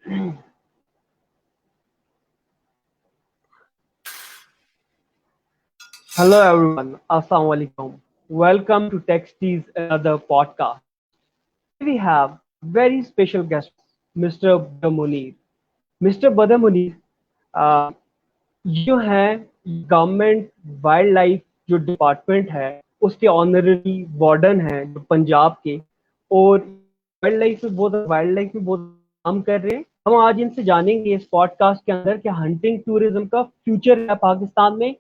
Hello everyone, Assalamu alaikum. Welcome to Texties, another podcast. Today we have very special guest, Mr. Badr Munir. Mr. Badr Munir, uh, जो है government wild life जो department है उसके honorary warden हैं जो पंजाब के, और wild life में बहुत काम कर रहे हैं। हम आज इनसे जानेंगे इस पॉडकास्ट के अंदर कि हंटिंग टूरिज्म का फ्यूचर है पाकिस्तान में,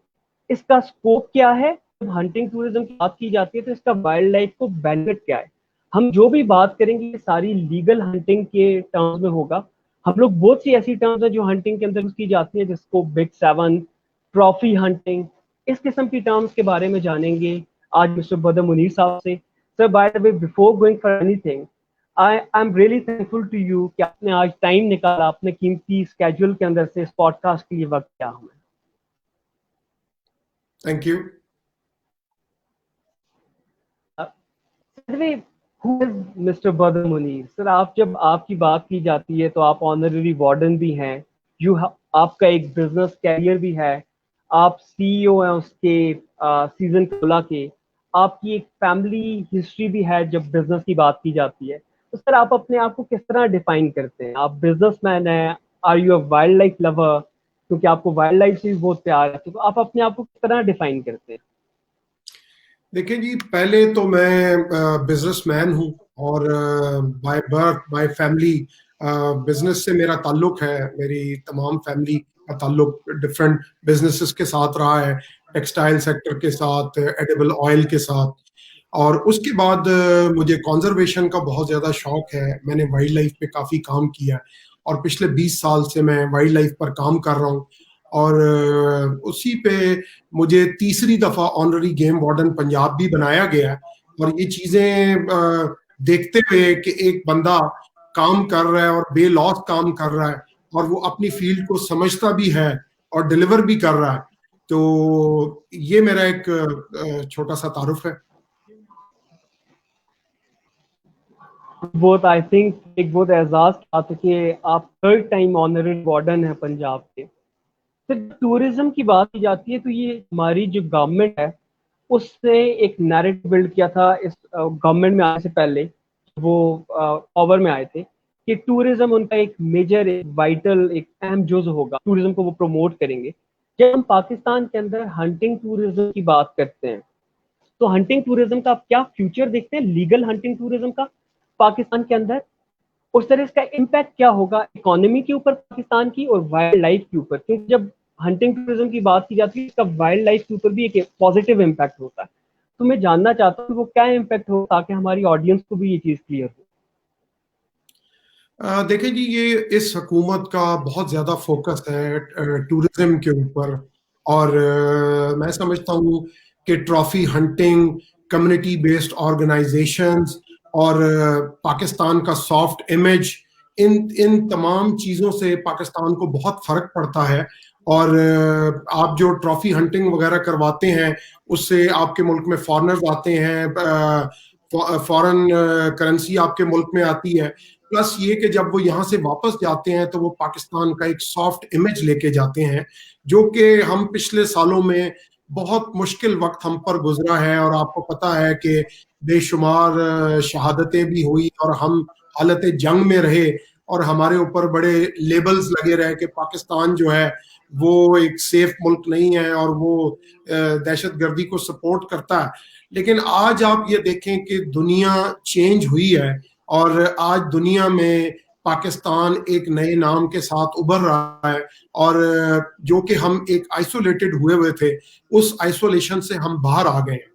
इसका स्कोप क्या है। जब हंटिंग टूरिज्म की बात की जाती है तो इसका वाइल्ड लाइफ को बेनिफिट क्या है। हम जो भी बात करेंगे ये सारी लीगल हंटिंग के टर्म्स में होगा। हम लोग बहुत सी ऐसी टर्म्स है जो हंटिंग के अंदर यूज की जाती है, जिसको बिग सेवन, ट्रॉफी हंटिंग, इस किस्म की टर्म्स के बारे में जानेंगे आज मिस्टर बदर मुनीर साहब से। Sir, by the way, before going for anything, I am really thankful to you कि आपने आज टाइम निकाला, अपने कीमती स्केड्यूल के अंदर से इस पॉडकास्ट के लिए वक्त दिया हमें। Thank you. मिस्टर बदर मुनीर सर, आप जब आपकी बात की जाती है तो आप ऑनररी वार्डन भी हैं, आपका एक बिजनेस कैरियर भी है, आप सीईओ हैं उसके सीजन कोला के, आपकी एक फैमिली हिस्ट्री भी है जब बिजनेस की बात की जाती है। तो सर, आप अपने आप को किस तरह डिफाइन करते हैं? आप बिजनेसमैन हैं, are you a wild life lover, क्योंकि आपको वाइल्ड लाइफ से भी बहुत प्यार है, तो आप अपने आप को किस तरह डिफाइन करते हैं? देखिए जी, पहले तो मैं बिजनेसमैन हूँ और by birth bye family business से मेरा ताल्लुक है। मेरी तमाम फैमिली का ताल्लुक डिफरेंट बिजनेसेस के साथ रहा है, टेक्सटाइल सेक्टर के साथ, एडिबल ऑयल के साथ। और उसके बाद मुझे कंजर्वेशन का बहुत ज़्यादा शौक है। मैंने वाइल्ड लाइफ पे काफ़ी काम किया और पिछले 20 साल से मैं वाइल्ड लाइफ पर काम कर रहा हूँ। और उसी पे मुझे तीसरी दफा ऑनररी गेम वार्डन पंजाब भी बनाया गया है। और ये चीजें देखते हुए कि एक बंदा काम कर रहा है और बेलॉस काम कर रहा है और वो अपनी फील्ड को समझता भी है और डिलीवर भी कर रहा है, तो ये मेरा एक छोटा सा तारुफ है। बहुत, आई थिंक, एक बहुत एजाज की बात है कि आप थर्ड टाइम ऑनररी वार्डन है पंजाब के। फिर टूरिज्म की बात की जाती है तो ये हमारी जो गवर्नमेंट है उसने एक नैरेटिव बिल्ड किया था इस गवर्नमेंट में आने से पहले, वो पावर में आए थे, कि टूरिज्म उनका एक मेजर, एक वाइटल, एक अहम जुज होगा, टूरिज्म को वो प्रमोट करेंगे। जब हम पाकिस्तान के अंदर हंटिंग टूरिज्म की बात करते हैं तो हंटिंग टूरिज्म का आप क्या फ्यूचर देखते हैं, लीगल हंटिंग टूरिज्म का पाकिस्तान के अंदर? उस तरह इसका इम्पैक्ट क्या होगा इकोनॉमी के ऊपर पाकिस्तान की और वाइल्ड लाइफ के ऊपर? क्योंकि जब हंटिंग टूरिज्म की बात की जाती है इसका वाइल्ड लाइफ के ऊपर भी एक पॉजिटिव इम्पैक्ट होता है। तो मैं जानना चाहता हूँ वो क्या इम्पैक्ट हो, ताकि हमारी ऑडियंस को भी ये चीज क्लियर हो। देखिए जी, ये इस हुकूमत का बहुत ज़्यादा फोकस है टूरिज्म के ऊपर। और मैं समझता हूँ कि trophy hunting, community based organisations और पाकिस्तान का सॉफ्ट इमेज, इन इन तमाम चीज़ों से पाकिस्तान को बहुत फर्क पड़ता है। और आप जो ट्रॉफी हंटिंग वगैरह करवाते हैं उससे आपके मुल्क में फॉरेनर्स आते हैं, फॉरेन करेंसी आपके मुल्क में आती है। प्लस ये कि जब वो यहाँ से वापस जाते हैं तो वो पाकिस्तान का एक सॉफ्ट इमेज लेके जाते हैं, जो कि हम पिछले सालों में बहुत मुश्किल वक्त हम पर गुजरा है। और आपको पता है कि बेशुमार शहादतें भी हुई और हम हालत जंग में रहे और हमारे ऊपर बड़े लेबल्स लगे रहे कि पाकिस्तान जो है वो एक सेफ मुल्क नहीं है और वो दहशतगर्दी को सपोर्ट करता है। लेकिन आज आप ये देखें कि दुनिया चेंज हुई है और आज दुनिया में पाकिस्तान एक नए नाम के साथ उभर रहा है। और जो कि हम एक आइसोलेटेड हुए थे, उस आइसोलेशन से हम बाहर आ गए हैं।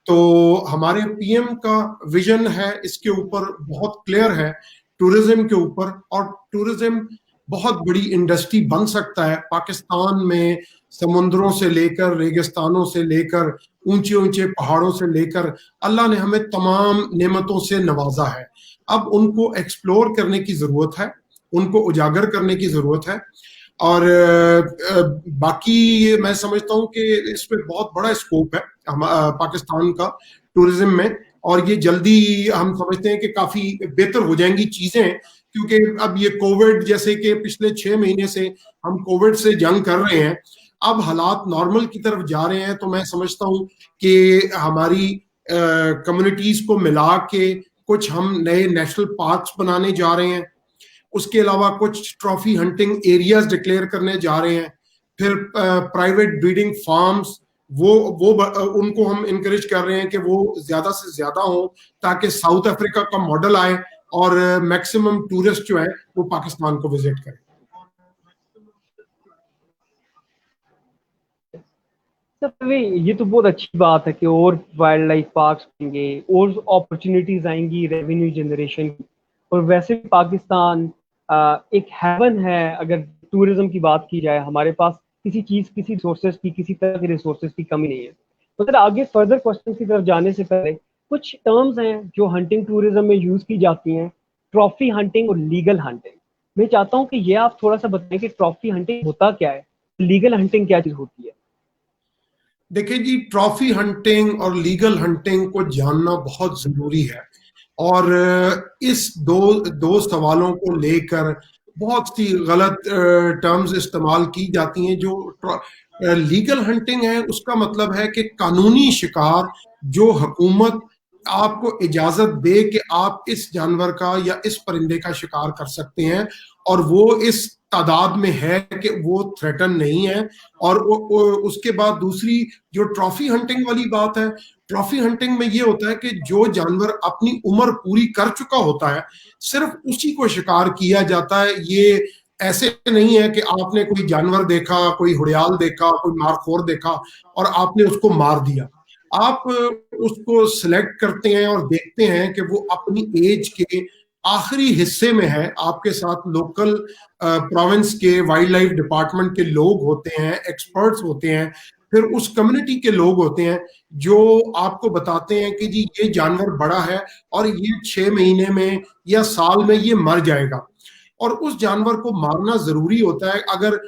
तो हमारे पीएम का विजन है इसके ऊपर बहुत क्लियर है, टूरिज्म के ऊपर। और टूरिज्म बहुत बड़ी इंडस्ट्री बन सकता है पाकिस्तान में। समुद्रों से लेकर, रेगिस्तानों से लेकर, ऊंचे ऊंचे पहाड़ों से लेकर अल्लाह ने हमें तमाम नेमतों से नवाजा है। अब उनको एक्सप्लोर करने की जरूरत है, उनको उजागर करने की जरूरत है। और बाकी मैं समझता हूँ कि इसमें बहुत बड़ा स्कोप है पाकिस्तान का टूरिज्म में। और ये जल्दी हम समझते हैं कि काफी बेहतर हो जाएंगी चीजें, क्योंकि अब ये कोविड जैसे कि पिछले 6 महीने से हम कोविड से जंग कर रहे हैं, अब हालात नॉर्मल की तरफ जा रहे हैं। तो मैं समझता हूँ कि हमारी कम्युनिटीज को मिला के कुछ हम नए नेशनल पार्क्स बनाने जा रहे हैं, उसके अलावा कुछ ट्रॉफी हंटिंग एरियाज डिक्लेयर करने जा रहे हैं, फिर प्राइवेट ब्रीडिंग फार्म्स वो उनको हम इनकरेज कर रहे हैं कि वो ज्यादा से ज्यादा हो, ताकि साउथ अफ्रीका का मॉडल आए और मैक्सिमम टूरिस्ट जो है वो पाकिस्तान को विजिट करें। सर ये तो बहुत अच्छी बात है कि और वाइल्ड लाइफ पार्क्स होंगे और अपॉर्चुनिटीज आएंगी रेवेन्यू जनरेशन की। और वैसे भी पाकिस्तान एक हेवन है अगर टूरिज्म की बात की जाए। हमारे पास किसी चीज किसी रिसोर्सेज की किसी तरह के रिसोर्सेज की कमी नहीं है। तो सर आगे फर्दर क्वेश्चन की तरफ जाने से पहले कुछ टर्म्स हैं जो हंटिंग टूरिज्म में यूज की जाती हैं, ट्रॉफी हंटिंग और लीगल हंटिंग। मैं चाहता हूँ कि ये आप थोड़ा सा बताएं कि ट्रॉफी हंटिंग होता क्या है, लीगल हंटिंग क्या चीज होती है। देखिए जी, ट्रॉफी हंटिंग और लीगल हंटिंग को जानना बहुत जरूरी है। और इस दो दो सवालों को लेकर बहुत सी गलत टर्म्स इस्तेमाल की जाती हैं। जो लीगल हंटिंग है उसका मतलब है कि कानूनी शिकार, जो हुकूमत आपको इजाजत दे कि आप इस जानवर का या इस परिंदे का शिकार कर सकते हैं, और वो इस तादाद में है कि वो थ्रेटन नहीं है। और उसके बाद दूसरी जो ट्रॉफी हंटिंग वाली बात है, ट्रॉफी हंटिंग में ये होता है कि जो जानवर अपनी उम्र पूरी कर चुका होता है सिर्फ उसी को शिकार किया जाता है। ये ऐसे नहीं है कि आपने कोई जानवर देखा, कोई हुड़ियाल देखा, कोई मारखोर देखा और आपने उसको मार दिया। आप उसको सिलेक्ट करते हैं और देखते हैं कि वो अपनी एज के आखिरी हिस्से में है। आपके साथ लोकल प्रोविंस के वाइल्ड लाइफ डिपार्टमेंट के लोग होते हैं, एक्सपर्ट्स होते हैं, फिर उस कम्युनिटी के लोग होते हैं जो आपको बताते हैं कि जी ये जानवर बड़ा है और ये 6 महीने में या साल में ये मर जाएगा। और उस जानवर को मारना जरूरी होता है। अगर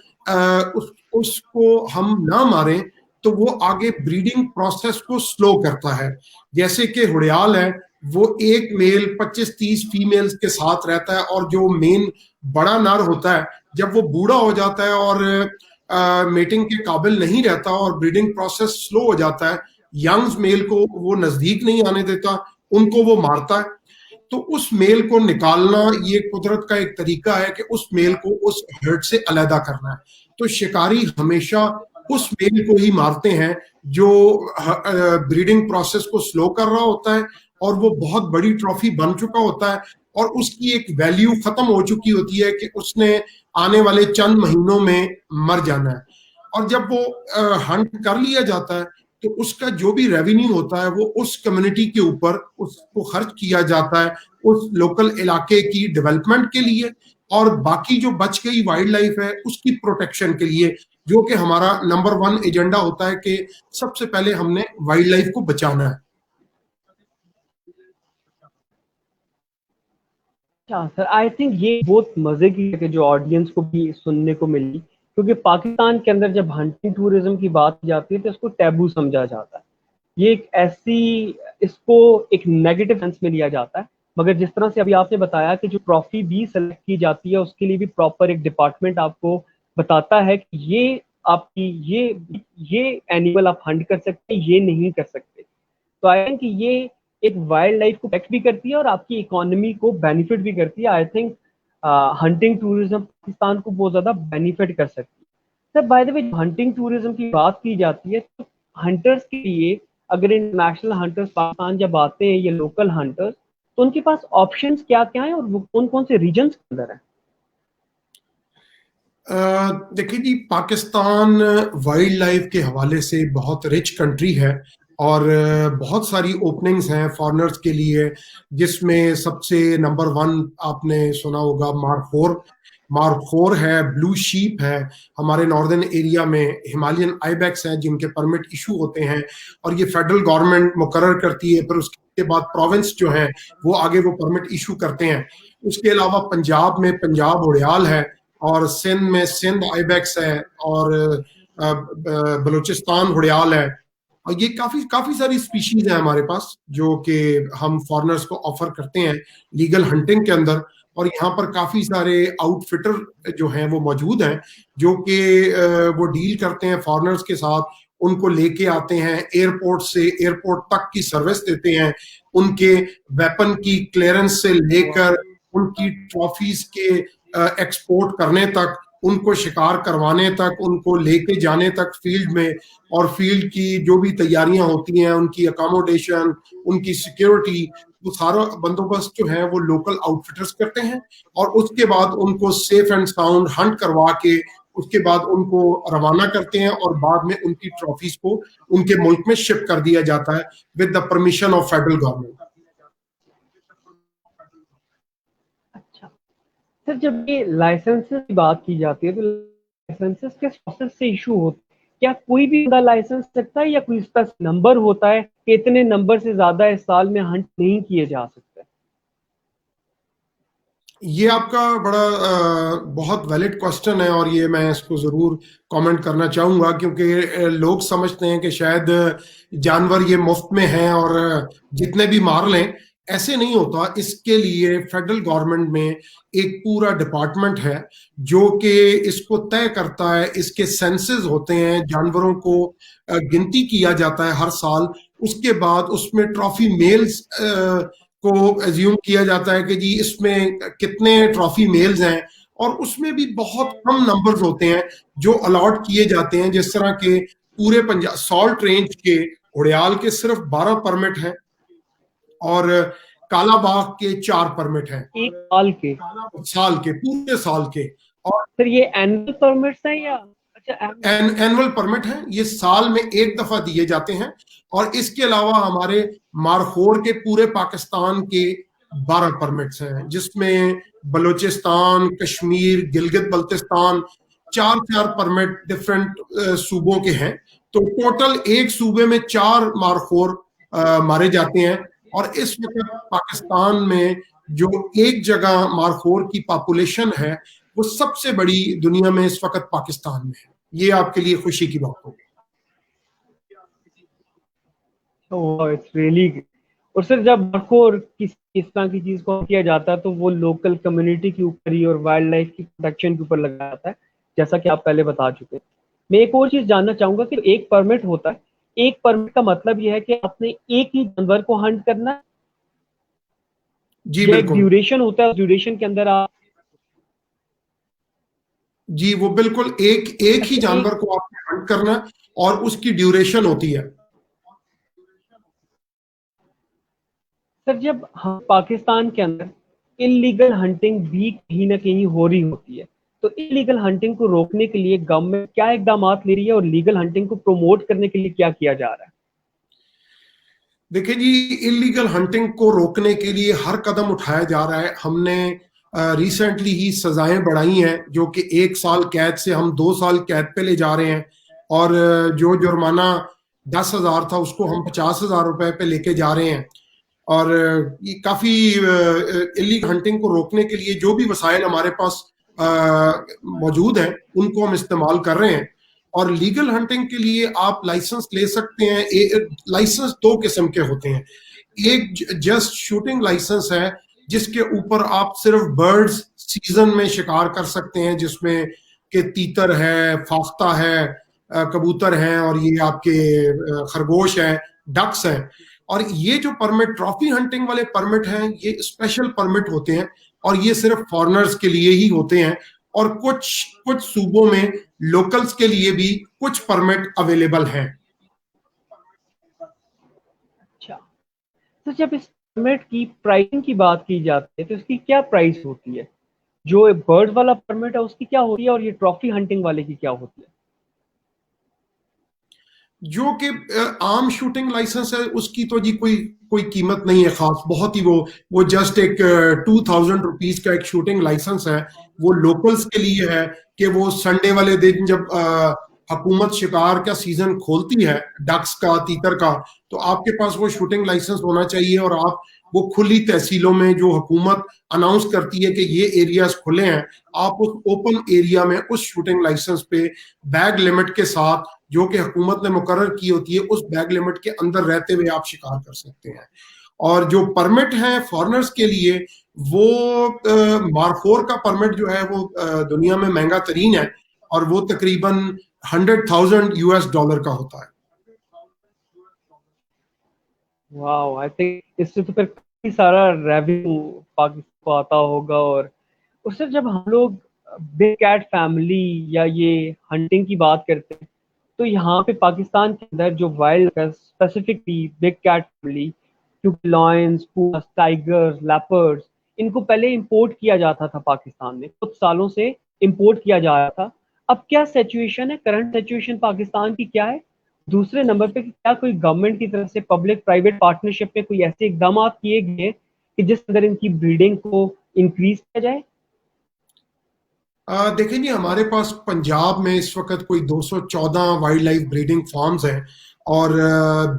उसको हम ना मारें तो वो आगे ब्रीडिंग प्रोसेस को स्लो करता है। जैसे कि हुड़ियाल है, वो एक मेल 25-30 फीमेल्स के साथ रहता है, और जो मेन बड़ा नर होता है जब वो बूढ़ा हो जाता है और मेटिंग के काबिल नहीं रहता और ब्रीडिंग प्रोसेस स्लो हो जाता है, यंग्स मेल को वो नजदीक नहीं आने देता, उनको वो मारता है। तो उस मेल को निकालना ये कुदरत का एक तरीका है कि उस मेल को उस हर्ड से अलहदा करना है। तो शिकारी हमेशा उस मेल को ही मारते हैं जो ब्रीडिंग प्रोसेस को स्लो कर रहा होता है और वो बहुत बड़ी ट्रॉफी बन चुका होता है और उसकी एक वैल्यू खत्म हो चुकी होती है कि उसने आने वाले चंद महीनों में मर जाना है। और जब वो हंट कर लिया जाता है तो उसका जो भी रेवेन्यू होता है वो उस कम्युनिटी के ऊपर उसको खर्च किया जाता है उस लोकल इलाके की डेवलपमेंट के लिए, और बाकी जो बच गई वाइल्ड लाइफ है उसकी प्रोटेक्शन के लिए, जो कि हमारा नंबर 1 एजेंडा होता है कि सबसे पहले हमने वाइल्ड लाइफ को बचाना है। अच्छा सर, आई थिंक ये बहुत मजे की है कि जो ऑडियंस को भी सुनने को मिली, क्योंकि पाकिस्तान के अंदर जब हंटिंग टूरिज्म की बात की जाती है तो इसको टैबू समझा जाता है। ये एक ऐसी, इसको एक नेगेटिव सेंस में लिया जाता है। मगर जिस तरह से अभी आपने बताया कि जो ट्रॉफी भी सेलेक्ट की जाती है उसके लिए भी प्रॉपर एक डिपार्टमेंट आपको बताता है कि ये आपकी ये एनिमल आप हंट कर सकते हैं, ये नहीं कर सकते। तो आई थिंक ये एक वाइल्ड लाइफ को प्रोटेक्ट भी करती है और आपकी इकोनॉमी को बेनिफिट भी करती है। I think hunting tourism Pakistan को बहुत ज्यादा बेनिफिट कर सकती है। Sir by the way, hunting tourism की बात की जाती है तो हंटर्स के लिए, अगर इंटरनेशनल हंटर्स पाकिस्तान जब आते हैं, ये लोकल हंटर्स, तो उनके पास ऑप्शंस क्या क्या हैं और वो कौन कौन से रीजन्स के अंदर है। देखिए जी, पाकिस्तान वाइल्ड लाइफ के हवाले से बहुत रिच कंट्री है और बहुत सारी ओपनिंग्स हैं फॉरेनर्स के लिए, जिसमें सबसे नंबर 1 आपने सुना होगा मारखोर। मारखोर है, ब्लू शीप है, हमारे नॉर्दर्न एरिया में हिमालयन आइबैक्स हैं जिनके परमिट इशू होते हैं और ये फेडरल गवर्नमेंट मुकर्रर करती है, फिर उसके बाद प्रोविंस जो है वो आगे वो परमिट इशू करते हैं। उसके अलावा पंजाब में पंजाब उड़ियाल है, और सिंध में सिंध आइबैक्स है, और बलूचिस्तान घड़ियाल है। और ये काफी काफी सारी स्पीशीज हैं हमारे पास जो कि हम फॉरेनर्स को ऑफर करते हैं लीगल हंटिंग के अंदर। और यहाँ पर काफी सारे आउटफिटर जो हैं वो मौजूद हैं जो कि वो डील करते हैं फॉरेनर्स के साथ, उनको लेके आते हैं एयरपोर्ट से एयरपोर्ट तक की सर्विस देते हैं, उनके वेपन की क्लियरेंस से लेकर उनकी ट्रॉफीज के एक्सपोर्ट करने तक, उनको शिकार करवाने तक, उनको लेके जाने तक फील्ड में, और फील्ड की जो भी तैयारियां होती हैं, उनकी अकोमोडेशन, उनकी सिक्योरिटी, वो सारा बंदोबस्त जो है वो लोकल आउटफिटर्स करते हैं। और उसके बाद उनको सेफ एंड साउंड हंट करवा के उसके बाद उनको रवाना करते हैं और बाद में उनकी ट्रॉफीज को उनके मुल्क में शिप कर दिया जाता है with the permission of federal government. अच्छा सर, जब ये लाइसेंसेस की बात की जाती है तो लाइसेंसेस के प्रोसेस से इशू होता है? क्या कोई भी बंदा लाइसेंस सकता है या कोई इसका नंबर होता है कि इतने नंबर से ज्यादा इस साल में हंट नहीं किए जा सकते? ये आपका बड़ा बहुत वैलिड क्वेश्चन है और ये मैं इसको जरूर कमेंट करना चाहूंगा, क्योंकि लोग समझते हैं कि शायद जानवर ये मुफ्त में हैं और जितने भी मार लें। ऐसे नहीं होता। इसके लिए फेडरल गवर्नमेंट में एक पूरा डिपार्टमेंट है जो कि इसको तय करता है। इसके सेंसेस होते हैं, जानवरों को गिनती किया जाता है हर साल। उसके बाद उसमें ट्रॉफी मेल्स को एज्यूम किया जाता है कि जी इसमें कितने ट्रॉफी मेल्स हैं, और उसमें भी बहुत कम नंबर्स होते हैं जो अलॉट किए जाते हैं। जिस तरह के पूरे पंजाब सॉल्ट रेंज के घड़ियाल के सिर्फ 12 परमिट हैं और काला बाग के 4 परमिट हैं एक साल के? साल के, पूरे साल के। और सर ये एनुअल परमिट्स हैं या? अच्छा, एनुअल परमिट है, ये साल में एक दफा दिए जाते हैं। और इसके अलावा हमारे मारखोर के पूरे पाकिस्तान के 12 परमिट्स हैं, जिसमें बलूचिस्तान, कश्मीर, गिलगित बल्तिस्तान, 4-4 परमिट डिफरेंट सूबों के हैं। तो टोटल एक सूबे में 4 मारखोर मारे जाते हैं। और इस वक्त पाकिस्तान में जो एक जगह मारखोर की पॉपुलेशन है वो सबसे बड़ी दुनिया में इस वक्त पाकिस्तान में है। ये आपके लिए खुशी की बात होगी। It's really. और सर जब मारखोर किस तरह की चीज को किया जाता है तो वो लोकल कम्युनिटी के ऊपर ही और वाइल्ड लाइफ की प्रोटेक्शन के ऊपर लगा जाता है, जैसा कि आप पहले बता चुके हैं। मैं एक और चीज जानना चाहूंगा कि एक परमिट होता है, एक परमिट का मतलब यह है कि आपने एक ही जानवर को हंट करना है? जी एक बिल्कुल। ड्यूरेशन होता है, ड्यूरेशन के अंदर आप? जी वो बिल्कुल एक एक ही जानवर को आपने हंट करना और उसकी ड्यूरेशन होती है। सर जब हम पाकिस्तान के अंदर इलीगल हंटिंग भी कहीं ना कहीं हो रही होती है, तो इलीगल हंटिंग को रोकने के लिए गवर्नमेंट क्या इकदाम ले रही है और लीगल हंटिंग को प्रमोट करने के लिए क्या किया जा रहा है? देखिए जी, इलीगल हंटिंग को रोकने के लिए हर कदम उठाया जा रहा है। हमने रिसेंटली ही सजाएं बढ़ाई हैं, जो कि 1 साल कैद से हम 2 साल कैद पे ले जा रहे हैं। और जो जुर्माना 10,000 था उसको हम 50,000 रुपए पे लेके जा रहे हैं। और ये काफी इलीगल हंटिंग को रोकने के लिए जो भी वसाइल हमारे पास मौजूद हैं उनको हम इस्तेमाल कर रहे हैं। और लीगल हंटिंग के लिए आप लाइसेंस ले सकते हैं। लाइसेंस 2 किस्म के होते हैं। एक जस्ट शूटिंग लाइसेंस है जिसके ऊपर आप सिर्फ बर्ड्स सीजन में शिकार कर सकते हैं, जिसमें के तीतर है, फाख्ता है, कबूतर हैं और ये आपके खरगोश हैं, डक्स हैं। और ये जो परमिट ट्रॉफी हंटिंग वाले परमिट हैं ये स्पेशल परमिट होते हैं और ये सिर्फ फॉरेनर्स के लिए ही होते हैं। और कुछ कुछ सूबों में लोकल्स के लिए भी कुछ परमिट अवेलेबल हैं। अच्छा, तो जब इस परमिट की प्राइसिंग की बात की जाती है तो इसकी क्या प्राइस होती है? जो बर्ड वाला परमिट है उसकी क्या होती है और ये ट्रॉफी हंटिंग वाले की क्या होती है? जो कि आम शूटिंग लाइसेंस है उसकी तो जी कोई कोई कीमत नहीं है खास, बहुत ही वो जस्ट एक 2,000 रुपीज का एक शूटिंग लाइसेंस है। वो लोकल्स के लिए है कि वो संडे वाले दिन जब हुकूमत शिकार का सीजन खोलती है, डक्स का, तीतर का, तो आपके पास वो शूटिंग लाइसेंस होना चाहिए और आप वो खुली तहसीलों में जो हुकूमत अनाउंस करती है कि ये एरियाज खुले हैं, आप उस ओपन एरिया में उस शूटिंग लाइसेंस पे बैग लिमिट के साथ, जो कि हुकूमत ने मुकर्रर की होती है, उस बैग लिमिट के अंदर रहते हुए आप शिकार कर सकते हैं। और जो परमिट है फॉरेनर्स के लिए, वो मार्कोर का परमिट जो है वो दुनिया में महंगा तरीन है, और वो तकरीबन $100,000 का होता है। वाओ, आई थिंक इससे तो फिर काफी सारा रेवेन्यू पाकिस्तान को आता होगा। और उससे जब हम लोग बिग कैट फैमिली या ये हंटिंग की बात करते हैं, तो यहाँ पे पाकिस्तान के अंदर जो wild specifically big cat family, क्योंकि लॉयंस, पूmas, टाइगर्स, लेपर्ड्स, इनको पहले इंपोर्ट किया जाता था पाकिस्तान में, कुछ सालों से इंपोर्ट किया जा रहा था। अब क्या सिचुएशन है, करंट सिचुएशन पाकिस्तान की क्या है? दूसरे नंबर पे क्या कोई गवर्नमेंट की तरफ से पब्लिक प्राइवेट पार्टनरशिप में कोई ऐसे इकदाम किए गए कि जिस अंदर इनकी ब्रीडिंग को इंक्रीज किया जाए? देखिए जी, हमारे पास पंजाब में इस वक्त कोई 214 वाइल्ड लाइफ ब्रीडिंग फार्म्स हैं, और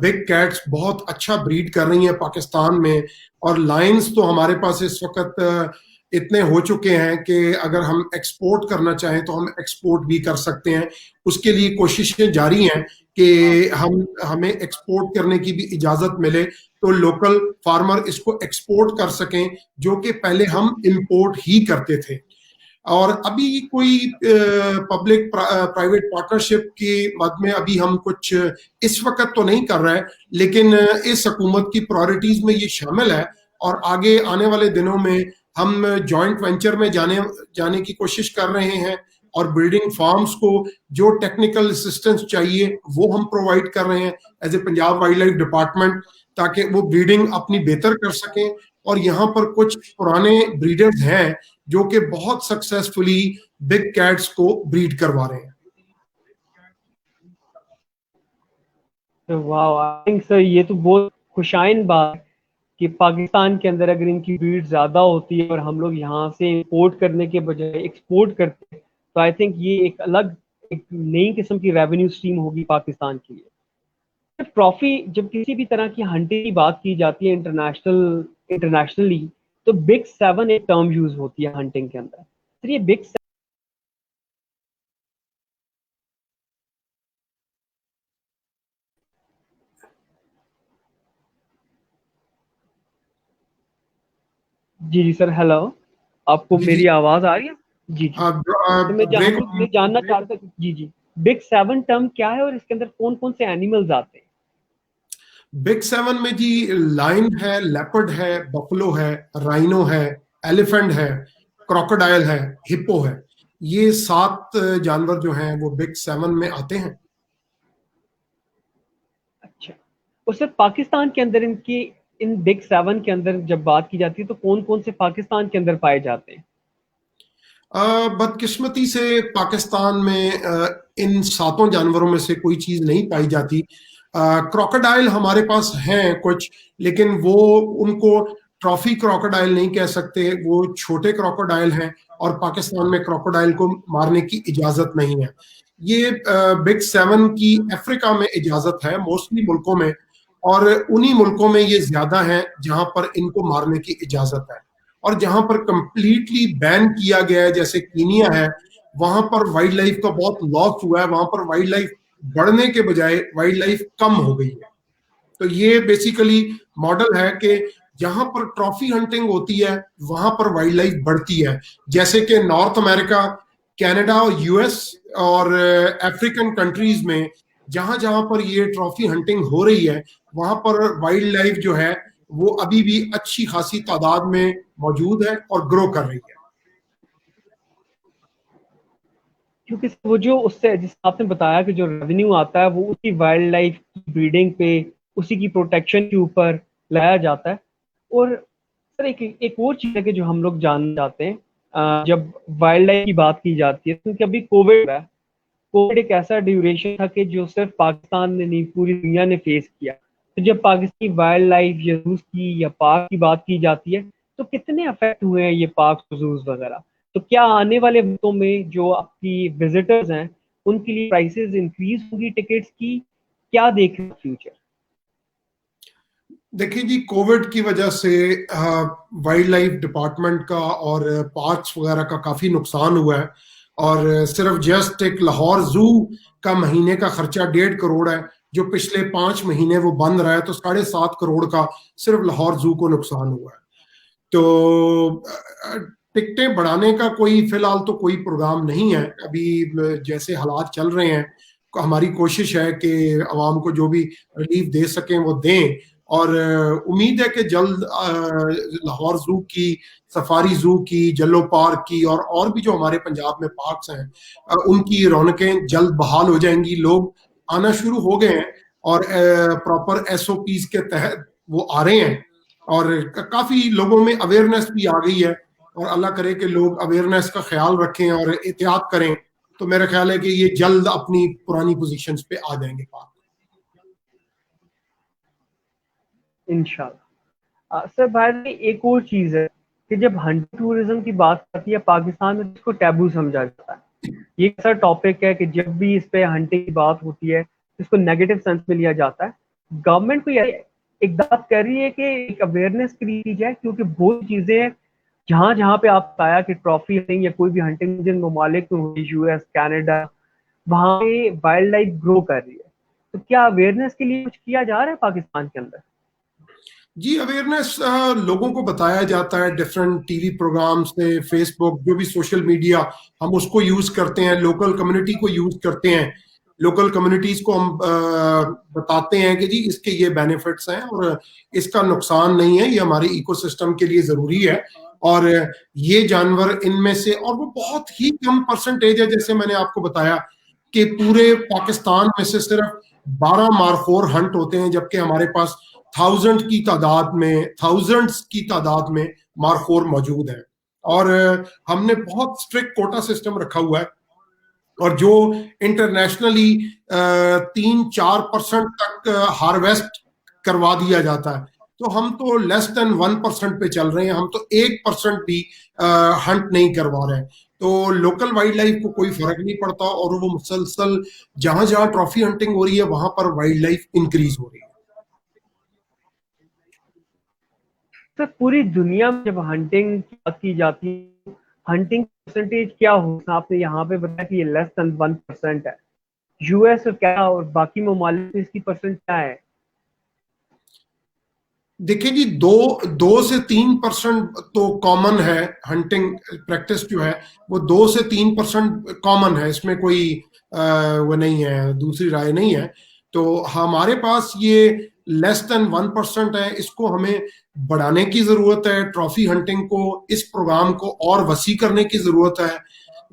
बिग कैट्स बहुत अच्छा ब्रीड कर रही हैं पाकिस्तान में। और लायंस तो हमारे पास इस वक्त इतने हो चुके हैं कि अगर हम एक्सपोर्ट करना चाहें तो हम एक्सपोर्ट भी कर सकते हैं। उसके लिए कोशिशें जारी हैं कि हमें एक्सपोर्ट करने की भी इजाजत मिले, तो लोकल फार्मर इसको एक्सपोर्ट कर सकें, जो कि पहले हम इंपोर्ट ही करते थे। और अभी कोई पब्लिक प्राइवेट पार्टनरशिप के मद में अभी हम कुछ इस वक्त तो नहीं कर रहे हैं, लेकिन इस हुकूमत की प्रायोरिटीज में ये शामिल है। और आगे आने वाले दिनों में हम जॉइंट वेंचर में जाने की कोशिश कर रहे हैं, और बिल्डिंग फार्म्स को जो टेक्निकल असिस्टेंस चाहिए वो हम प्रोवाइड कर रहे हैं as a Punjab wild life department, ताकि वो ब्रीडिंग अपनी बेहतर कर सकें। और यहाँ पर कुछ पुराने ब्रीडर्स हैं जो कि बहुत सक्सेसफुली बिग कैट्स को ब्रीड करवा रहे हैं। वाह, आई थिंक सर ये तो बहुत खुशाइन बात है कि पाकिस्तान के अंदर अगर इनकी ब्रीड ज्यादा होती है और हम लोग यहाँ से इंपोर्ट करने के बजाय एक्सपोर्ट करते हैं, तो आई थिंक ये एक अलग, एक नई किस्म की रेवेन्यू स्ट्रीम होगी पाकिस्तान के लिए। ट्रॉफी, जब किसी भी तरह की हंटिंग की बात की जाती है इंटरनेशनली, तो बिग सेवन एक टर्म यूज होती है हंटिंग के अंदर। तो ये बिग, जी जी सर, हेलो, आपको जी जी। मेरी आवाज आ रही है? जी जी। तो ब्रेक। मैं जानना चाहता था, जी जी, बिग सेवन टर्म क्या है और इसके अंदर कौन कौन से एनिमल्स आते हैं? बिग सेवन में जी लाइन है, लेपर्ड है, बफलो है, राइनो है, एलिफेंट है, क्रोकोडाइल है, हिप्पो है। ये 7 जानवर जो हैं वो बिग सेवन में आते हैं। अच्छा, और सर पाकिस्तान के अंदर इनकी, इन बिग सेवन के अंदर जब बात की जाती है, तो कौन कौन से पाकिस्तान के अंदर पाए जाते हैं? बदकिस्मती से पाकिस्तान में इन 7 जानवरों में से कोई चीज नहीं पाई जाती। क्रोकोडाइल हमारे पास हैं कुछ, लेकिन वो उनको ट्रॉफी क्रोकोडाइल नहीं कह सकते, वो छोटे क्रोकोडाइल हैं, और पाकिस्तान में क्रोकोडाइल को मारने की इजाजत नहीं है। ये बिग सेवन की अफ्रीका में इजाजत है, मोस्टली मुल्कों में, और उन्हीं मुल्कों में ये ज्यादा है जहां पर इनको मारने की इजाजत है। और जहां पर कंप्लीटली बैन किया गया है, जैसे कीनिया है, वहां पर वाइल्ड लाइफ का बहुत लॉस हुआ है, वहां पर वाइल्ड लाइफ बढ़ने के बजाय वाइल्ड लाइफ कम हो गई है। तो ये बेसिकली मॉडल है कि जहां पर ट्रॉफी हंटिंग होती है वहां पर वाइल्ड लाइफ बढ़ती है। जैसे कि नॉर्थ अमेरिका, कनाडा और यूएस और अफ्रीकन कंट्रीज में जहां जहां पर ये ट्रॉफी हंटिंग हो रही है, वहां पर वाइल्ड लाइफ जो है वो अभी भी अच्छी खासी तादाद में मौजूद है और ग्रो कर रही है। क्योंकि वो जो उससे, जिस आपने बताया कि जो रेवेन्यू आता है वो उसी वाइल्ड लाइफ की ब्रीडिंग पे, उसी की प्रोटेक्शन के ऊपर लाया जाता है। और सर एक एक और चीज़ है कि जो हम लोग जानना चाहते हैं, जब वाइल्ड लाइफ की बात की जाती है, क्योंकि अभी कोविड है, कोविड एक ऐसा ड्यूरेशन था कि जो सिर्फ पाकिस्तान ने नहीं, पूरी दुनिया ने फेस किया। तो जब पाकिस्तानी वाइल्ड लाइफ या जूस की या पार्क की बात की जाती है, तो कितने अफेक्ट हुए हैं ये पार्क, जूस वगैरह? तो क्या आने वाले वक्तों में जो आपकी विजिटर्स हैं उनके लिए प्राइसेस इंक्रीज होगी टिकट्स की? क्या देख रहे हैं फ्यूचर? देखिए जी, कोविड की वजह से वाइल्ड लाइफ डिपार्टमेंट का और पार्क्स वगैरह का काफी नुकसान हुआ है। और सिर्फ जस्ट एक लाहौर जू का महीने का खर्चा 1.5 करोड़ है, जो पिछले 5 महीने वो बंद रहा है, तो 7.5 करोड़ का सिर्फ लाहौर जू को नुकसान हुआ है। तो टिकटें बढ़ाने का कोई फिलहाल तो कोई प्रोग्राम नहीं है अभी। जैसे हालात चल रहे हैं, हमारी कोशिश है कि आवाम को जो भी रिलीफ दे सकें वो दें। और उम्मीद है कि जल्द लाहौर जू की, सफारी जू की, जल्लो पार्क की और भी जो हमारे पंजाब में पार्क्स हैं, उनकी रौनकें जल्द बहाल हो जाएंगी। लोग आना शुरू हो गए हैं और प्रॉपर एसओपीज के तहत वो आ रहे हैं, और काफी लोगों में अवेयरनेस भी आ गई है। और अल्लाह करे कि लोग अवेयरनेस का ख्याल रखें और एहतियात करें, तो मेरा ख्याल है कि ये जल्द अपनी पुरानी पोजीशंस पे आ जाएंगे पार्क। इंशाल्लाह। सर भाई, एक और चीज है कि जब हंटिंग टूरिज्म की बात आती है पाकिस्तान में, इसको टैबू समझा जाता है। ये ऐसा टॉपिक है कि जब भी इस पे हंटिंग की बात होती है, इसको नेगेटिव सेंस में लिया जाता है। गवर्नमेंट को एक बात कर रही है कि एक अवेयरनेस क्रिएट की जाए, क्योंकि बहुत चीजें हैं जहां जहां पे आप आया कि ट्रॉफी हंटिंग या कोई भी हंटिंग जिन ममालिक में हुई, यूएस, कनाडा, वहां पे वाइल्ड लाइफ ग्रो कर रही है। तो क्या अवेयरनेस के लिए कुछ किया जा रहा है पाकिस्तान के अंदर? जी, अवेयरनेस लोगों को बताया जाता है डिफरेंट टीवी प्रोग्राम से, फेसबुक, जो भी सोशल मीडिया, हम उसको यूज करते हैं, लोकल कम्युनिटी को यूज करते हैं। लोकल कम्युनिटीज को हम बताते हैं कि जी इसके ये बेनिफिट्स हैं और इसका नुकसान नहीं है, ये हमारे इकोसिस्टम के लिए जरूरी है। और ये जानवर इनमें से, और वो बहुत ही कम परसेंटेज है, जैसे मैंने आपको बताया कि पूरे पाकिस्तान में से सिर्फ 12 मारखोर हंट होते हैं, जबकि हमारे पास थाउजेंड्स की तादाद में मारखोर मौजूद है। और हमने बहुत स्ट्रिक्ट कोटा सिस्टम रखा हुआ है, और जो इंटरनेशनली 3-4% तक हार्वेस्ट करवा दिया जाता है, तो हम तो लेस देन 1% पे चल रहे हैं। हम तो 1% भी हंट नहीं करवा रहे हैं। तो लोकल वाइल्ड लाइफ को कोई फर्क नहीं पड़ता, और वो मुसलसल जहां जहां ट्रॉफी हंटिंग हो रही है वहां पर वाइल्ड लाइफ इंक्रीज हो रही है। सर, पूरी दुनिया में जब हंटिंग की बात की जाती है, हंटिंग परसेंटेज क्या हो? आपने यहाँ पे बताया कि ये लेस देन 1% है। यूएस और क्या और बाकी ममालिक में इसकी परसेंट क्या है? देखिए जी, 2 से 3% तो कॉमन है। हंटिंग प्रैक्टिस जो है वो 2 से 3% कॉमन है, इसमें कोई वो नहीं है, दूसरी राय नहीं है। तो हमारे पास ये लेस देन 1% है, इसको हमें बढ़ाने की जरूरत है। ट्रॉफी हंटिंग को, इस प्रोग्राम को और वसी करने की जरूरत है।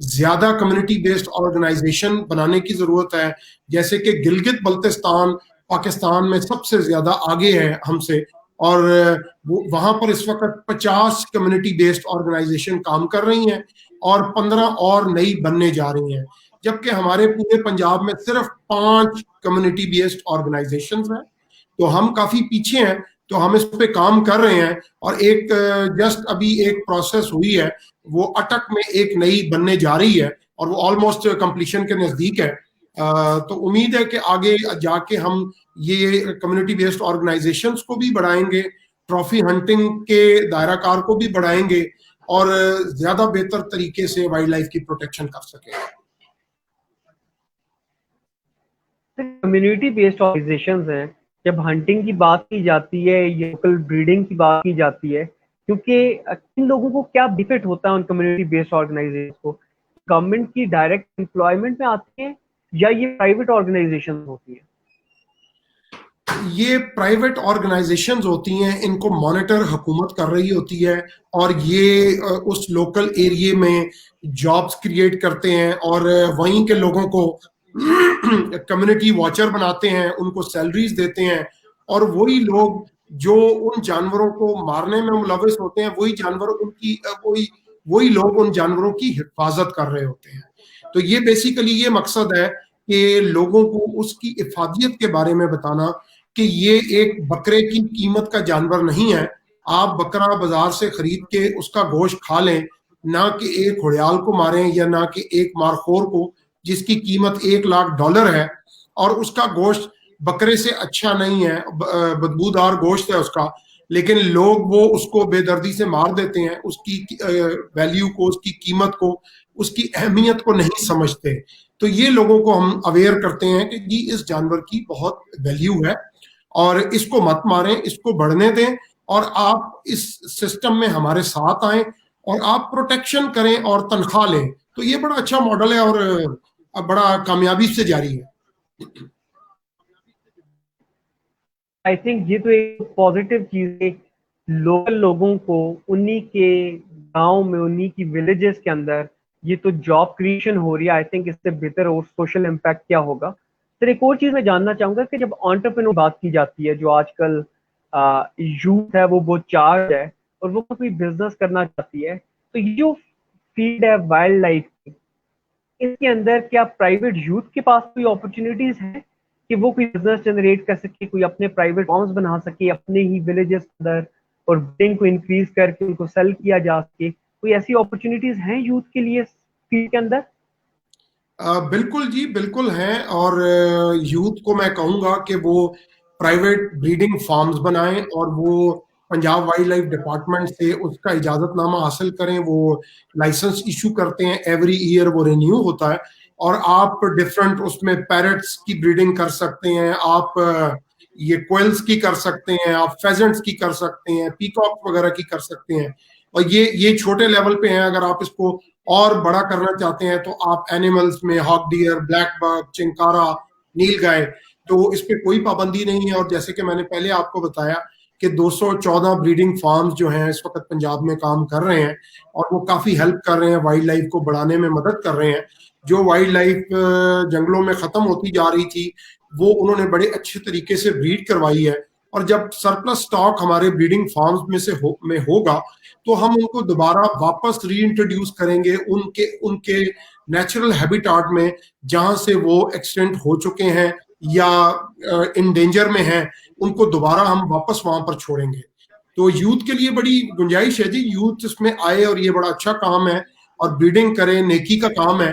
ज्यादा कम्युनिटी बेस्ड ऑर्गेनाइजेशन बनाने की जरूरत है। जैसे कि गिलगित बल्तिस्तान पाकिस्तान में सबसे ज्यादा आगे है हमसे, और वो वहां पर इस वक्त 50 कम्युनिटी बेस्ड ऑर्गेनाइजेशन काम कर रही हैं, और 15 और नई बनने जा रही हैं। जबकि हमारे पूरे पंजाब में सिर्फ 5 कम्युनिटी बेस्ड ऑर्गेनाइजेशंस हैं। तो हम काफी पीछे हैं, तो हम इस पे काम कर रहे हैं। और एक जस्ट अभी एक प्रोसेस हुई है, वो अटक में एक नई बनने जा रही है, और वो ऑलमोस्ट कंप्लीशन के नजदीक है। तो उम्मीद है कि आगे जाके हम ये कम्युनिटी बेस्ड ऑर्गेनाइजेशंस को भी बढ़ाएंगे, ट्रॉफी हंटिंग के दायराकार को भी बढ़ाएंगे, और ज्यादा बेहतर तरीके से वाइल्ड लाइफ की प्रोटेक्शन कर सकेंगे। कम्युनिटी बेस्ड ऑर्गेनाइजेशंस हैं, जब हंटिंग की बात की जाती है, लोकल ब्रीडिंग की बात की जाती है, क्योंकि इन लोगों को क्या बेनिफिट होता है उन कम्युनिटी बेस्ड ऑर्गेनाइजेशन को? गवर्नमेंट की डायरेक्ट एम्प्लॉयमेंट में आती है या ये प्राइवेट ऑर्गेनाइजेशन होती है? ये प्राइवेट ऑर्गेनाइजेशंस होती हैं, इनको मॉनिटर हुकूमत कर रही होती है, और ये उस लोकल एरिया में जॉब्स क्रिएट करते हैं, और वहीं के लोगों को कम्युनिटी वॉचर बनाते हैं, उनको सैलरीज देते हैं। और वही लोग जो उन जानवरों को मारने में मुलविस होते हैं, वही जानवर उनकी वही लोग उन जानवरों की हिफाजत कर रहे होते हैं। तो ये बेसिकली ये मकसद है कि लोगों को उसकी इफादियत के बारे में बताना, कि ये एक बकरे की कीमत का जानवर नहीं है। आप बकरा बाजार से खरीद के उसका गोश्त खा लें, ना कि एक घड़ियाल को मारें, या ना कि एक मारखोर को जिसकी कीमत $1 लाख है, और उसका गोश्त बकरे से अच्छा नहीं है, बदबूदार गोश्त है उसका, लेकिन लोग वो उसको बेदर्दी से मार देते हैं, उसकी वैल्यू को, उसकी कीमत को, उसकी अहमियत को नहीं समझते। तो ये लोगों को हम अवेयर करते हैं कि जी इस जानवर की बहुत वैल्यू है और इसको मत मारें, इसको बढ़ने दें, और आप इस सिस्टम में हमारे साथ आए और आप प्रोटेक्शन करें और तनख्वाह लें। तो ये बड़ा अच्छा मॉडल है और बड़ा कामयाबी से जारी है। आई थिंक ये तो एक पॉजिटिव चीज है, लोकल लोगों को उन्हीं के गांव में, उन्हीं की विलेजेस के अंदर ये तो जॉब क्रिएशन हो रही है। आई थिंक इससे बेहतर और सोशल इम्पैक्ट क्या होगा। फिर एक और चीज मैं जानना चाहूंगा कि जब एंटरप्रेन्योर बात की जाती है, जो आजकल यूथ है वो बहुत चार्ज है और वो कोई बिजनेस करना चाहती है, तो ये जो फील्ड है वाइल्ड लाइफ, इसके अंदर क्या प्राइवेट यूथ के पास कोई अपॉर्चुनिटीज हैं कि वो कोई बिजनेस जनरेट कर सके, कोई अपने प्राइवेट फॉर्म्स बना सके अपने ही विलेजेस के अंदर और बिल्डिंग को इंक्रीज करके उनको सेल किया जा सके? कोई ऐसी अपॉर्चुनिटीज हैं यूथ के लिए फील्ड के अंदर? बिल्कुल जी, बिल्कुल हैं। और यूथ को मैं कहूंगा कि वो प्राइवेट ब्रीडिंग फार्म्स बनाएं और वो पंजाब वाइल्ड लाइफ डिपार्टमेंट से उसका इजाजतनामा हासिल करें। वो लाइसेंस इशू करते हैं, एवरी ईयर वो रिन्यू होता है, और आप डिफरेंट उसमें पैरट्स की ब्रीडिंग कर सकते हैं, आप ये क्वेल्स की कर सकते हैं, आप फेजेंट्स की कर सकते हैं, पीकॉक वगैरह की कर सकते हैं। और ये छोटे लेवल पे हैं। अगर आप इसको और बड़ा करना चाहते हैं तो आप एनिमल्स में hog deer, black buck, chinkara, nilgai, तो इस पे कोई पाबंदी नहीं है। और जैसे कि मैंने पहले आपको बताया कि 214 ब्रीडिंग फार्म्स जो हैं इस वक्त पंजाब में काम कर रहे हैं और वो काफी हेल्प कर रहे हैं, वाइल्ड लाइफ को बढ़ाने में मदद कर रहे हैं। जो वाइल्ड लाइफ जंगलों में खत्म होती जा रही थी वो उन्होंने बड़े अच्छे तरीके से ब्रीड करवाई है। और जब सरप्लस स्टॉक हमारे ब्रीडिंग फार्म्स में से होगा तो हम उनको दोबारा वापस रीइंट्रोड्यूस करेंगे उनके उनके नेचुरल हैबिटाट में, जहां से वो एक्सटेंट हो चुके हैं या इन डेंजर में हैं, उनको दोबारा हम वापस वहां पर छोड़ेंगे। तो यूथ के लिए बड़ी गुंजाइश है जी, यूथ इसमें आए और ये बड़ा अच्छा काम है और ब्रीडिंग करें, नेकी का काम है।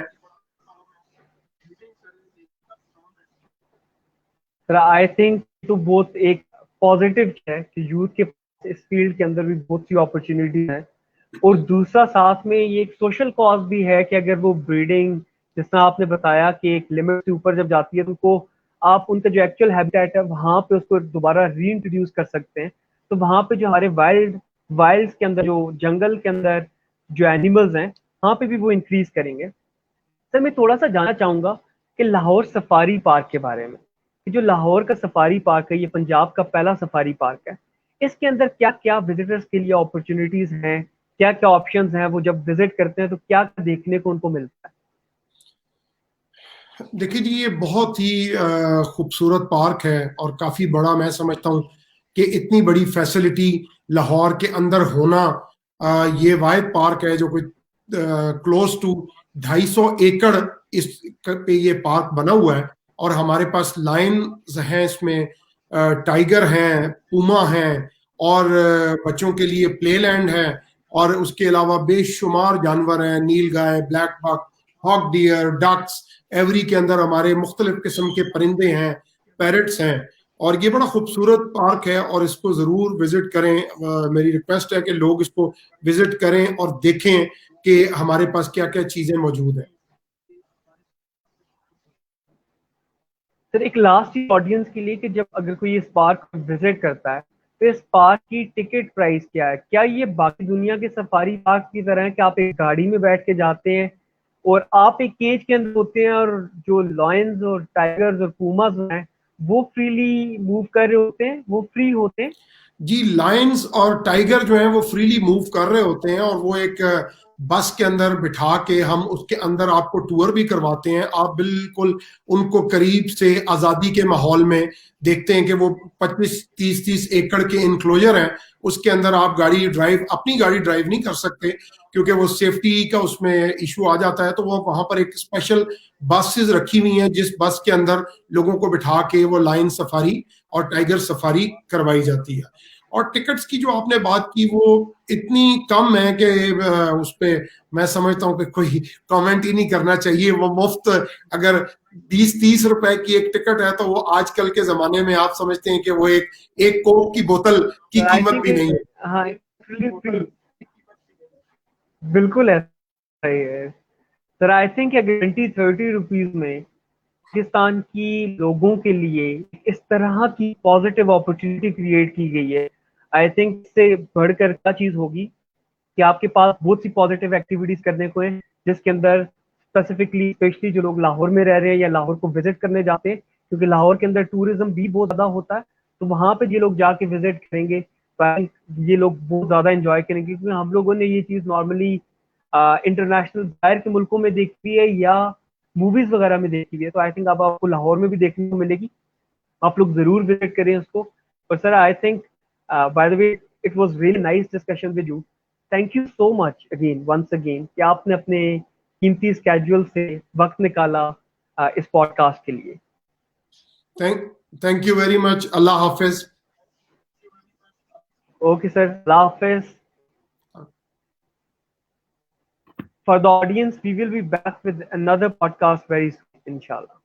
आई थिंक तो बहुत एक पॉजिटिव है कि यूथ के पास इस फील्ड के अंदर भी बहुत सी अपॉर्चुनिटी है। और दूसरा साथ में ये एक सोशल कॉज भी है कि अगर वो ब्रीडिंग, जिस तरह आपने बताया कि एक लिमिट से ऊपर जब जाती है तो उनको, आप उनका जो एक्चुअल हैबिटेट है वहां पे उसको दोबारा रीइंट्रोड्यूस कर सकते हैं। तो वहां पे जो हमारे वाइल्ड्स के अंदर, जो जंगल के अंदर जो एनिमल्स हैं, वहां पे भी वो इंक्रीज करेंगे। सर मैं थोड़ा सा जानना चाहूंगा कि लाहौर सफारी पार्क के बारे में, कि जो लाहौर का सफारी पार्क है ये पंजाब का पहला सफारी पार्क है। इसके अंदर क्या क्या विजिटर्स के लिए अपॉर्चुनिटीज हैं, क्या क्या ऑप्शंस हैं, वो जब विजिट करते हैं तो क्या क्या देखने को उनको मिलता है? देखिए जी, ये बहुत ही खूबसूरत पार्क है और काफी बड़ा। मैं समझता हूँ कि इतनी बड़ी फैसिलिटी लाहौर के अंदर होना, ये वाहिद पार्क है जो कोई क्लोज टू 250 एकड़ इस पे ये पार्क बना हुआ है। और हमारे पास लायंस हैं इसमें, टाइगर हैं, पूमा हैं, और बच्चों के लिए प्ले लैंड है। और उसके अलावा बेशुमार जानवर हैं, nilgai, black buck, hog deer, ducks, aviary के अंदर हमारे मुख्तलिफ किस्म के परिंदे हैं, पैरट्स हैं। और ये बड़ा खूबसूरत पार्क है और इसको जरूर विजिट करें। मेरी रिक्वेस्ट है कि लोग इसको विजिट करें और देखें कि हमारे पास क्या क्या चीजें मौजूद हैं। सर एक लास्ट ऑडियंस के लिए, कि जब अगर कोई इस पार्क को विजिट करता है तो इस पार्क की टिकट प्राइस क्या है? क्या ये बाकी दुनिया के सफारी पार्क की तरह है कि आप एक गाड़ी में बैठ के जाते हैं और आप एक केज के अंदर होते हैं और जो लॉयंस और टाइगर्स और पूमास हैं वो फ्रीली मूव कर रहे होते हैं, वो फ्री होते हैं? जी, लायंस और टाइगर जो है वो फ्रीली मूव कर रहे होते हैं और वो एक बस के अंदर बिठा के हम उसके अंदर आपको टूर भी करवाते हैं। आप बिल्कुल उनको करीब से आजादी के माहौल में देखते हैं कि वो 25-30 एकड़ के इनक्लोजर हैं, उसके अंदर आप अपनी गाड़ी ड्राइव नहीं कर सकते क्योंकि वो सेफ्टी का उसमें इशू आ जाता है। तो वो वहां पर एक स्पेशल बसेस रखी हुई हैं जिस बस के अंदर लोगों को बिठा के वो लायन सफारी और टाइगर सफारी करवाई जाती है। और टिकट्स की जो आपने बात की वो इतनी कम है कि उस पे मैं समझता हूँ कि कोई कमेंट ही नहीं करना चाहिए। वो मुफ्त, अगर 20-30 रुपए की एक टिकट है तो वो आजकल के जमाने में आप समझते हैं कि वो एक कोक की बोतल की आई कीमत थिंक भी नहीं है। हाँ बिल्कुल ऐसा ही है सर। आई थिंक अगर 20-30 रुपीज में पाकिस्तान की लोगों के लिए इस तरह की पॉजिटिव अपॉर्चुनिटी क्रिएट की गई है, आई थिंक इससे बढ़कर क्या चीज होगी कि आपके पास बहुत सी पॉजिटिव एक्टिविटीज करने को है, जिसके अंदर स्पेशली जो लोग लाहौर में रह रहे हैं या लाहौर को विजिट करने जाते हैं, क्योंकि लाहौर के अंदर टूरिज्म भी बहुत ज्यादा होता है, तो वहां पे ये लोग जाके विजिट करेंगे तो ये लोग बहुत ज्यादा एंजॉय करेंगे, क्योंकि हम लोगों ने ये चीज नॉर्मली इंटरनेशनल बाहर के मुल्कों में देखी है या मूवीज वगैरह में देखी हुई है, तो आई थिंक अब आपको लाहौर में भी देखने को मिलेगी। आप लोग जरूर विजिट करें उसको। और sir I think by the way it was really nice discussion with you. Thank you so much again once again कि आपने अपने कीमती स्केड्यूल से वक्त निकाला इस पॉडकास्ट के लिए। Thank you very much. Allah Hafiz. Okay sir, Allah Hafiz. For the audience, we will be back with another podcast very soon, inshallah.